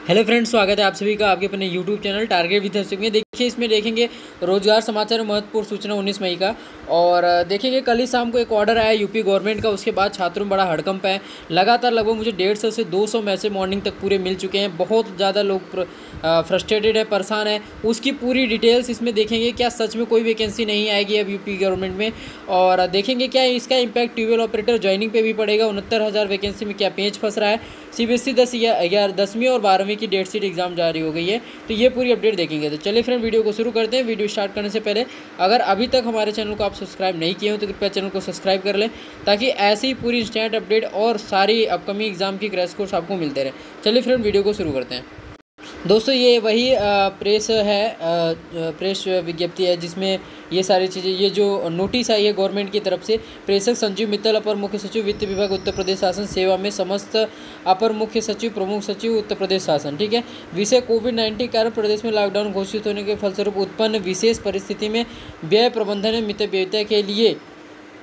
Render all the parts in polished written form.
Hello friends, स्वागत है आप सभी का आपके अपने यूट्यूब चैनल टारगेट विद हर्षित में। देखिए, इसमें देखेंगे रोजगार समाचार में महत्वपूर्ण सूचना 19 मई का। और देखेंगे कल ही शाम को एक ऑर्डर आया यूपी गवर्नमेंट का। उसके बाद छात्रों में बड़ा हड़कंप है। लगातार लगभग मुझे 150 से 200 मैसेज मॉर्निंग तक पूरे मिल चुके हैं। बहुत ज़्यादा लोग फ्रस्ट्रेटेड है, परेशान है। उसकी पूरी डिटेल्स इसमें देखेंगे। क्या सच में कोई वैकेंसी नहीं आएगी अब यूपी गवर्नमेंट में? और देखेंगे क्या इसका इम्पैक्ट ट्यूबवेल ऑपरेटर ज्वाइनिंग पे भी पड़ेगा। 69,000 वैकेंसी में क्या पेंच फंस रहा है? CBSE 10वीं और 12वीं की डेट शीट एग्जाम जारी हो गई है। तो ये पूरी अपडेट देखेंगे। तो चलिए फ्रेंड, वीडियो को शुरू करते हैं। वीडियो स्टार्ट करने से पहले अगर अभी तक हमारे चैनल को आप सब्सक्राइब नहीं किए हो तो कृपया चैनल को सब्सक्राइब कर लें, ताकि ऐसी ही पूरी इंस्टेंट अपडेट और सारी अपकमिंग एग्जाम की क्रैश कोर्स आपको मिलते रहे। चलिए फ्रेंड, वीडियो को शुरू करते हैं। दोस्तों, ये वही प्रेस है, प्रेस विज्ञप्ति है जिसमें ये सारी चीज़ें, ये जो नोटिस आई है गवर्नमेंट की तरफ से। प्रेषक संजीव मित्तल, अपर मुख्य सचिव वित्त विभाग उत्तर प्रदेश शासन सेवा में समस्त अपर मुख्य सचिव प्रमुख सचिव उत्तर प्रदेश शासन। ठीक है। विषय कोविड-19 कारण प्रदेश में लॉकडाउन घोषित होने के फलस्वरूप उत्पन्न विशेष परिस्थिति में व्यय प्रबंधन में मित व्ययता के लिए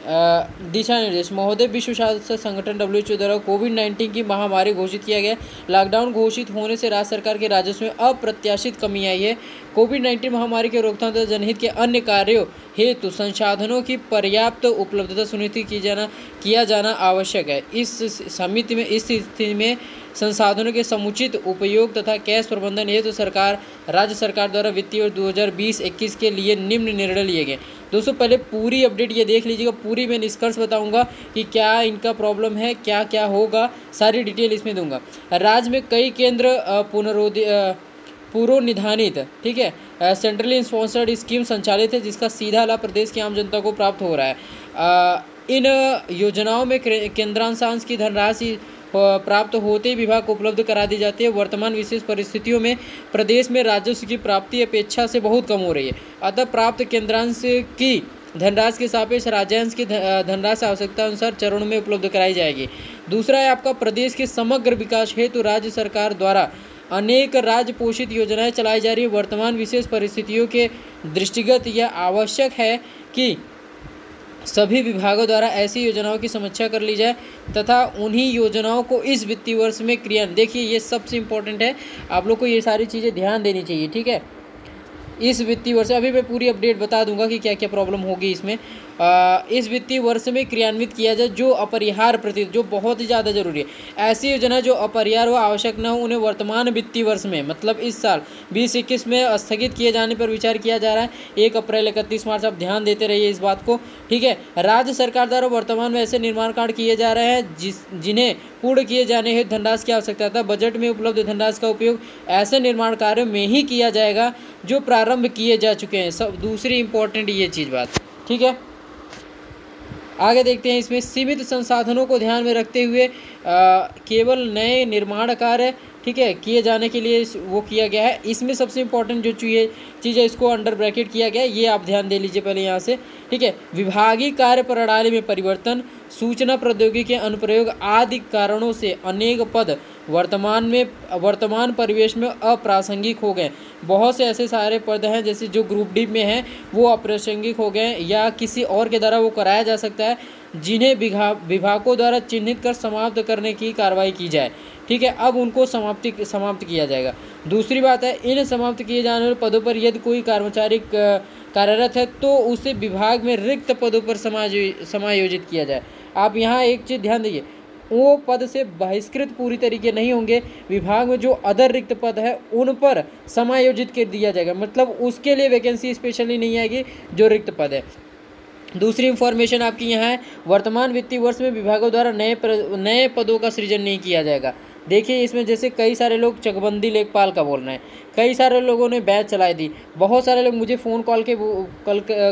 दिशा निर्देश। महोदय, विश्व स्वास्थ्य संगठन WHO द्वारा कोविड-19 की महामारी घोषित किया गया। लॉकडाउन घोषित होने से राज्य सरकार के राजस्व में अप्रत्याशित कमी आई है। कोविड-19 महामारी के रोकथाम तथा जनहित के अन्य कार्यों हेतु संसाधनों की पर्याप्त उपलब्धता सुनिश्चित किया जाना आवश्यक है। इस स्थिति में संसाधनों के समुचित उपयोग तथा कैश प्रबंधन हेतु राज्य सरकार द्वारा वित्तीय वर्ष 2020-21 के लिए निम्न निर्णय लिए गए। दोस्तों, पहले पूरी अपडेट ये देख लीजिएगा। पूरी मैं निष्कर्ष बताऊंगा कि क्या इनका प्रॉब्लम है, क्या क्या होगा, सारी डिटेल इसमें दूंगा। राज्य में कई केंद्र पूर्व निधानित, ठीक है, सेंट्रली स्पॉन्सर्ड स्कीम संचालित है, जिसका सीधा लाभ प्रदेश की आम जनता को प्राप्त हो रहा है। इन योजनाओं में केंद्रांशांश की धनराशि प्राप्त होते ही विभाग को उपलब्ध करा दी जाती है। वर्तमान विशेष परिस्थितियों में प्रदेश में राजस्व की प्राप्ति अपेक्षा से बहुत कम हो रही है। अतः प्राप्त केंद्रांश की धनराशि के सापेक्ष राज्यांश की धनराशि आवश्यकता अनुसार चरणों में उपलब्ध कराई जाएगी। दूसरा है आपका, प्रदेश के समग्र विकास हेतु राज्य सरकार द्वारा अनेक राज्य पोषित योजनाएं चलाई जा रही है। वर्तमान विशेष परिस्थितियों के दृष्टिगत यह आवश्यक है कि सभी विभागों द्वारा ऐसी योजनाओं की समीक्षा कर ली जाए तथा उन्हीं योजनाओं को इस वित्तीय वर्ष में क्रियान्वित। देखिए, ये सबसे इम्पोर्टेंट है, आप लोग को ये सारी चीज़ें ध्यान देनी चाहिए। ठीक है। इस वित्तीय वर्ष, अभी मैं पूरी अपडेट बता दूंगा कि क्या क्या प्रॉब्लम होगी इसमें। इस वित्तीय वर्ष में क्रियान्वित किया जाए जो अपरिहार्य प्रतीत, जो बहुत ही ज़्यादा जरूरी है। ऐसी योजना जो अपरिहार्य व आवश्यक न हो, उन्हें वर्तमान वित्तीय वर्ष में, मतलब इस साल 2021 में स्थगित किए जाने पर विचार किया जा रहा है। 1 अप्रैल 31 मार्च, आप ध्यान देते रहिए इस बात को। ठीक है। राज्य सरकार द्वारा वर्तमान में ऐसे निर्माण कार्य किए जा रहे हैं जिन्हें पूर्ण किए जाने हेतु धनराशि की आवश्यकता था। बजट में उपलब्ध धनराशि का उपयोग ऐसे निर्माण कार्यों में ही किया जाएगा जो प्रारंभ किए जा चुके हैं। सब दूसरी इंपॉर्टेंट ये चीज़ बात। ठीक है। आगे देखते हैं। इसमें सीमित संसाधनों को ध्यान में रखते हुए केवल नए निर्माण कार्य, ठीक है, किए जाने के लिए वो किया गया है। इसमें सबसे इम्पोर्टेंट जो चीज़ है, इसको अंडर ब्रैकेट किया गया है, ये आप ध्यान दे लीजिए पहले यहाँ से। ठीक है। विभागीय कार्य प्रणाली में परिवर्तन, सूचना प्रौद्योगिकी के अनुप्रयोग आदि कारणों से अनेक पद वर्तमान परिवेश में अप्रासंगिक हो गए। बहुत से ऐसे सारे पद हैं जैसे जो ग्रुप डी में हैं वो अप्रासंगिक हो गए या किसी और के द्वारा वो कराया जा सकता है, जिन्हें विभागों द्वारा चिन्हित कर समाप्त करने की कार्रवाई की जाए। ठीक है। अब उनको समाप्त किया जाएगा। दूसरी बात है, इन समाप्त किए जाने वाले पदों पर यदि कोई कर्मचारी कार्यरत है तो उसे विभाग में रिक्त पदों पर समायोजित किया जाए। आप यहाँ एक चीज़ ध्यान दीजिए, वो पद से बहिष्कृत पूरी तरीके नहीं होंगे। विभाग में जो अदर रिक्त पद है उन पर समायोजित कर दिया जाएगा, मतलब उसके लिए वैकेंसी स्पेशली नहीं आएगी जो रिक्त पद है। दूसरी इंफॉर्मेशन आपकी यहाँ है, वर्तमान वित्तीय वर्ष में विभागों द्वारा नए पदों का सृजन नहीं किया जाएगा। देखिए, इसमें जैसे कई सारे लोग चकबंदी लेखपाल का बोल रहे हैं, कई सारे लोगों ने बैच चलाई दी। बहुत सारे लोग मुझे फ़ोन कॉल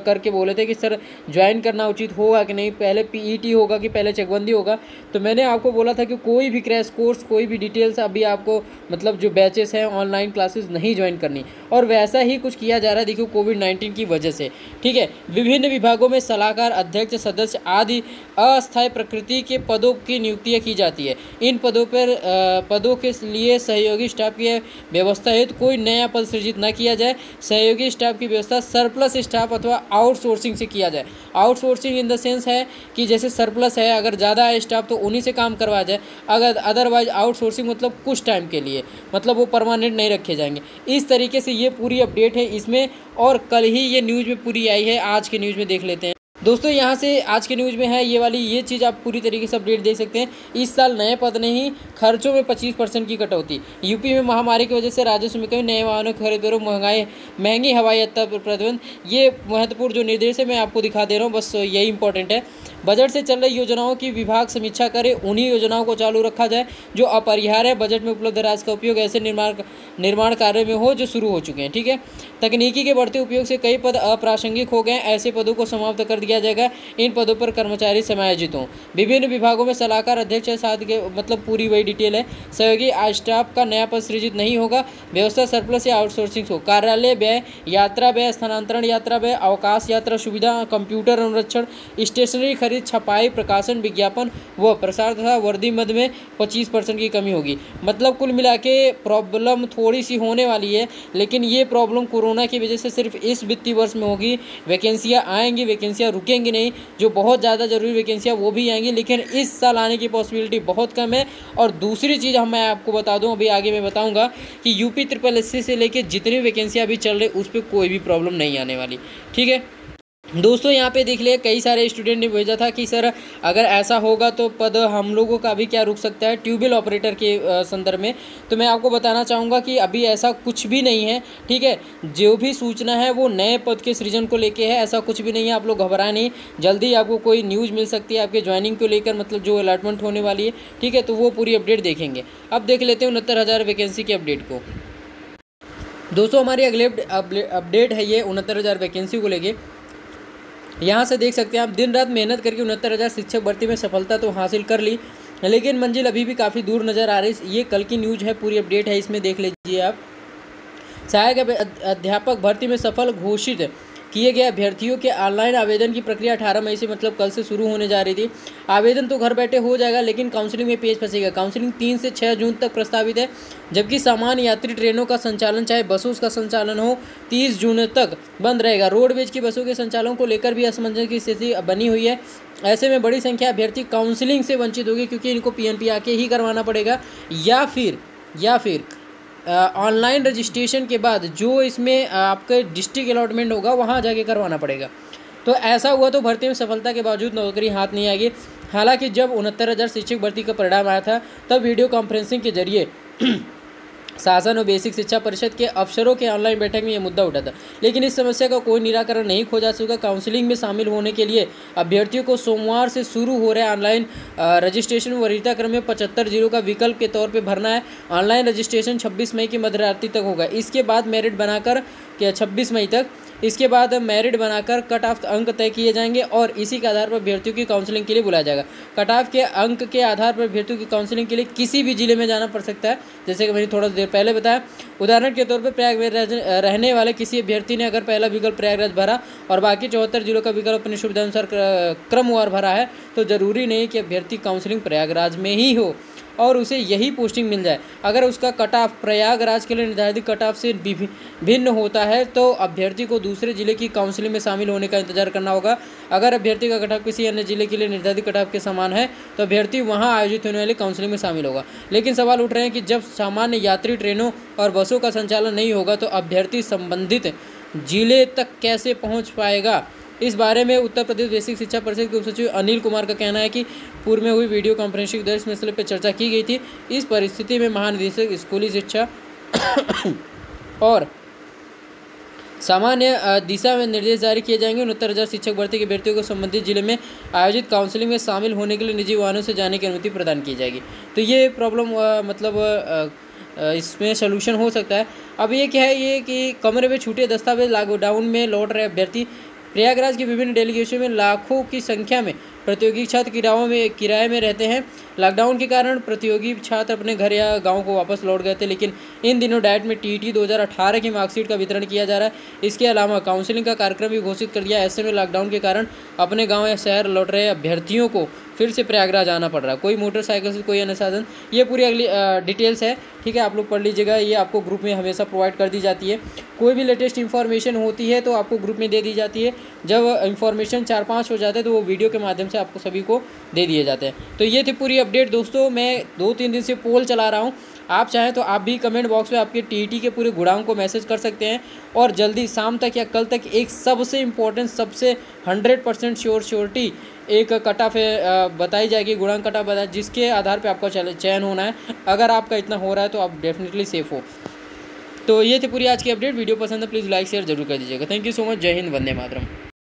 करके बोले थे कि सर ज्वाइन करना उचित होगा कि नहीं, पहले PET होगा कि पहले चकबंदी होगा। तो मैंने आपको बोला था कि कोई भी क्रैश कोर्स, कोई भी डिटेल्स अभी आपको, मतलब जो बैचेस हैं, ऑनलाइन क्लासेस नहीं ज्वाइन करनी। और वैसा ही कुछ किया जा रहा है, देखिए कोविड-19 की वजह से। ठीक है। विभिन्न विभागों में सलाहकार, अध्यक्ष, सदस्य आदि अस्थायी प्रकृति के पदों की नियुक्तियाँ की जाती है। इन पदों पर पदों के लिए सहयोगी स्टाफ की व्यवस्था हेतु कोई नया पद सृजित न किया जाए। सहयोगी स्टाफ की व्यवस्था सरप्लस स्टाफ अथवा आउटसोर्सिंग से किया जाए। आउटसोर्सिंग इन द सेंस है कि जैसे सरप्लस है, अगर ज़्यादा है स्टाफ तो उन्हीं से काम करवाया जाए। अगर अदरवाइज आउटसोर्सिंग मतलब कुछ टाइम के लिए, मतलब वो परमानेंट नहीं रखे जाएंगे। इस तरीके से ये पूरी अपडेट है इसमें, और कल ही ये न्यूज़ में पूरी आई है। आज के न्यूज़ में देख लेते हैं दोस्तों। यहाँ से आज के न्यूज़ में है ये वाली, ये चीज़ आप पूरी तरीके से अपडेट देख सकते हैं। इस साल नए पद नहीं, खर्चों में 25% की कटौती। यूपी में महामारी की वजह से राजस्व में कमी, नए वाहनों की खरीद पर महंगी हवाई यात्रा पर प्रतिबंध। ये महत्वपूर्ण जो निर्देश है मैं आपको दिखा दे रहा हूँ, बस यही इंपॉर्टेंट है। बजट से चल रही योजनाओं की विभाग समीक्षा करे, उन्हीं योजनाओं को चालू रखा जाए जो अपरिहार्य है। बजट में उपलब्ध राशि का उपयोग ऐसे निर्माण कार्य में हो जो शुरू हो चुके हैं। ठीक है। तकनीकी के बढ़ते उपयोग से कई पद अप्रासंगिक हो गए, ऐसे पदों को समाप्त कर दिया जाएगा। इन पदों पर कर्मचारी समायोजित हों। विभिन्न विभागों में सलाहकार अध्यक्ष है, साथ के मतलब पूरी वही डिटेल है। सहयोगी स्टाफ का नया पद सृजित नहीं होगा। व्यवस्था सरप्लस या आउटसोर्सिंग हो। कार्यालय व्यय, यात्रा व्यय, स्थानांतरण यात्रा व्यय, अवकाश यात्रा सुविधा, कंप्यूटर अनुरक्षण, स्टेशनरी खरीद, छपाई, प्रकाशन, विज्ञापन व प्रसार तथा वर्दी मद में 25% की कमी होगी। मतलब कुल मिला के प्रॉब्लम थोड़ी सी होने वाली है, लेकिन ये प्रॉब्लम कोरोना की वजह से सिर्फ इस वित्तीय वर्ष में होगी। वैकेंसियाँ आएंगी, वैकेंसियाँ रुकेंगी नहीं। जो बहुत ज़्यादा जरूरी वैकेंसियाँ वो भी आएंगी, लेकिन इस साल आने की पॉसिबिलिटी बहुत कम है। और दूसरी चीज़ मैं आपको बता दूं, अभी आगे मैं बताऊंगा कि यूपी SSSC से लेके जितनी वैकेंसियाँ अभी चल रही उस पर कोई भी प्रॉब्लम नहीं आने वाली। ठीक है दोस्तों, यहाँ पे देख लिया कई सारे स्टूडेंट ने भेजा था कि सर अगर ऐसा होगा तो पद हम लोगों का भी क्या रुक सकता है ट्यूबवेल ऑपरेटर के संदर्भ में। तो मैं आपको बताना चाहूँगा कि अभी ऐसा कुछ भी नहीं है। ठीक है, जो भी सूचना है वो नए पद के सृजन को लेके है, ऐसा कुछ भी नहीं है। आप लोग घबराएं नहीं, जल्दी आपको कोई न्यूज़ मिल सकती है आपके ज्वाइनिंग को लेकर, मतलब जो अलॉटमेंट होने वाली है। ठीक है, तो वो पूरी अपडेट देखेंगे। अब देख लेते हैं 69,000 वैकेंसी की अपडेट को। दोस्तों हमारी अगले अपडेट है ये 69,000 वैकेंसी को लेके। यहाँ से देख सकते हैं आप, दिन रात मेहनत करके 69,000 शिक्षक भर्ती में सफलता तो हासिल कर ली, लेकिन मंजिल अभी भी काफ़ी दूर नज़र आ रही है। ये कल की न्यूज़ है, पूरी अपडेट है, इसमें देख लीजिए आप। सहायक अध्यापक भर्ती में सफल घोषित किए गए अभ्यर्थियों के ऑनलाइन आवेदन की प्रक्रिया 18 मई से मतलब कल से शुरू होने जा रही थी। आवेदन तो घर बैठे हो जाएगा, लेकिन काउंसलिंग में पेज फंसेगा। काउंसलिंग 3 से 6 जून तक प्रस्तावित है, जबकि सामान्य यात्री ट्रेनों का संचालन चाहे बसों का संचालन हो 30 जून तक बंद रहेगा। रोडवेज की बसों के संचालन को लेकर भी असमंजस की स्थिति बनी हुई है। ऐसे में बड़ी संख्या अभ्यर्थी काउंसलिंग से वंचित होगी, क्योंकि इनको PNP आके ही करवाना पड़ेगा, या फिर ऑनलाइन रजिस्ट्रेशन के बाद जो इसमें आपका डिस्ट्रिक्ट अलॉटमेंट होगा वहाँ जाके करवाना पड़ेगा। तो ऐसा हुआ तो भर्ती में सफलता के बावजूद नौकरी हाथ नहीं आएगी। हालांकि जब 69,000 शिक्षक भर्ती का परिणाम आया था तब वीडियो कॉन्फ्रेंसिंग के जरिए शासन और बेसिक शिक्षा परिषद के अफसरों के ऑनलाइन बैठक में यह मुद्दा उठा था, लेकिन इस समस्या का कोई निराकरण नहीं खोजा सका। काउंसलिंग में शामिल होने के लिए अभ्यर्थियों को सोमवार से शुरू हो रहे ऑनलाइन रजिस्ट्रेशन वरीयता क्रम में 75 जिलों का विकल्प के तौर पे भरना है। ऑनलाइन रजिस्ट्रेशन 26 मई की मध्यरात्रि तक होगा। इसके बाद मेरिट बनाकर 26 मई तक इसके बाद मेरिट बनाकर कट ऑफ अंक तय किए जाएंगे और इसी के आधार पर अभ्यर्थियों की काउंसलिंग के लिए बुलाया जाएगा। कट ऑफ के अंक के आधार पर अभ्यर्थियों की काउंसलिंग के लिए किसी भी जिले में जाना पड़ सकता है, जैसे कि मैंने थोड़ा देर पहले बताया। उदाहरण के तौर पर प्रयागराज रहने वाले किसी अभ्यर्थी ने अगर पहला विकल्प प्रयागराज भरा और बाकी 74 जिलों का विकल्प अपनी सुविधा अनुसार क्रमवार भरा है, तो ज़रूरी नहीं कि अभ्यर्थी काउंसलिंग प्रयागराज में ही हो और उसे यही पोस्टिंग मिल जाए। अगर उसका कट ऑफ प्रयागराज के लिए निर्धारित कट ऑफ से भिन्न होता है तो अभ्यर्थी को दूसरे जिले की काउंसलिंग में शामिल होने का इंतजार करना होगा। अगर अभ्यर्थी का कट ऑफ किसी अन्य जिले के लिए निर्धारित कट ऑफ के समान है तो अभ्यर्थी वहां आयोजित होने वाली काउंसलिंग में शामिल होगा। लेकिन सवाल उठ रहे हैं कि जब सामान्य यात्री ट्रेनों और बसों का संचालन नहीं होगा तो अभ्यर्थी संबंधित जिले तक कैसे पहुँच पाएगा। इस बारे में उत्तर प्रदेश बेसिक शिक्षा परिषद के उप सचिव अनिल कुमार का कहना है कि पूर्व में हुई वीडियो कॉन्फ्रेंसिंग के दौरान इस मसले पर चर्चा की गई थी। इस परिस्थिति में महानिदेशक स्कूली शिक्षा और सामान्य दिशा में निर्देश जारी किए जाएंगे। 69,000 शिक्षक भर्ती के अभ्यर्थियों को संबंधित जिले में आयोजित काउंसलिंग में शामिल होने के लिए निजी वाहनों से जाने की अनुमति प्रदान की जाएगी। तो ये प्रॉब्लम इसमें सोल्यूशन हो सकता है। अब ये क्या है, ये कि कमरे में छूटे दस्तावेज लॉकडाउन में लौट रहे अभ्यर्थी। प्रयागराज के विभिन्न डेलीगेशन में लाखों की संख्या में प्रतियोगी छात्र किराए में रहते हैं। लॉकडाउन के कारण प्रतियोगी छात्र अपने घर या गांव को वापस लौट गए थे, लेकिन इन दिनों डाइट में टीईटी 2018 की मार्कशीट का वितरण किया जा रहा है। इसके अलावा काउंसलिंग का कार्यक्रम भी घोषित कर दिया। ऐसे में लॉकडाउन के कारण अपने गाँव या शहर लौट रहे अभ्यर्थियों को फिर से प्रयागराज आना पड़ रहा है, कोई मोटरसाइकिल से, कोई अन्य साधन। ये पूरी अगली डिटेल्स है, ठीक है, आप लोग पढ़ लीजिएगा। ये आपको ग्रुप में हमेशा प्रोवाइड कर दी जाती है। कोई भी लेटेस्ट इन्फॉर्मेशन होती है तो आपको ग्रुप में दे दी जाती है। जब इन्फॉर्मेशन 4-5 हो जाते हैं तो वो वीडियो के माध्यम से आपको सभी को दे दिए जाते हैं। तो ये थी पूरी अपडेट दोस्तों। मैं 2-3 दिन से पोल चला रहा हूँ, आप चाहें तो आप भी कमेंट बॉक्स में आपके टीईटी के पूरे गुणांक को मैसेज कर सकते हैं, और जल्दी शाम तक या कल तक एक सबसे इम्पोर्टेंट, सबसे 100% श्योरिटी एक कट ऑफ बताई जाएगी, गुणांक कट ऑफ बताया, जिसके आधार पे आपका चयन होना है। अगर आपका इतना हो रहा है तो आप डेफिनेटली सेफ हो। तो ये थी पूरी आज की अपडेट। वीडियो पसंद है प्लीज़ लाइक शेयर जरूर कर दीजिएगा। Thank you so much. जय हिंद, वंदे मातरम।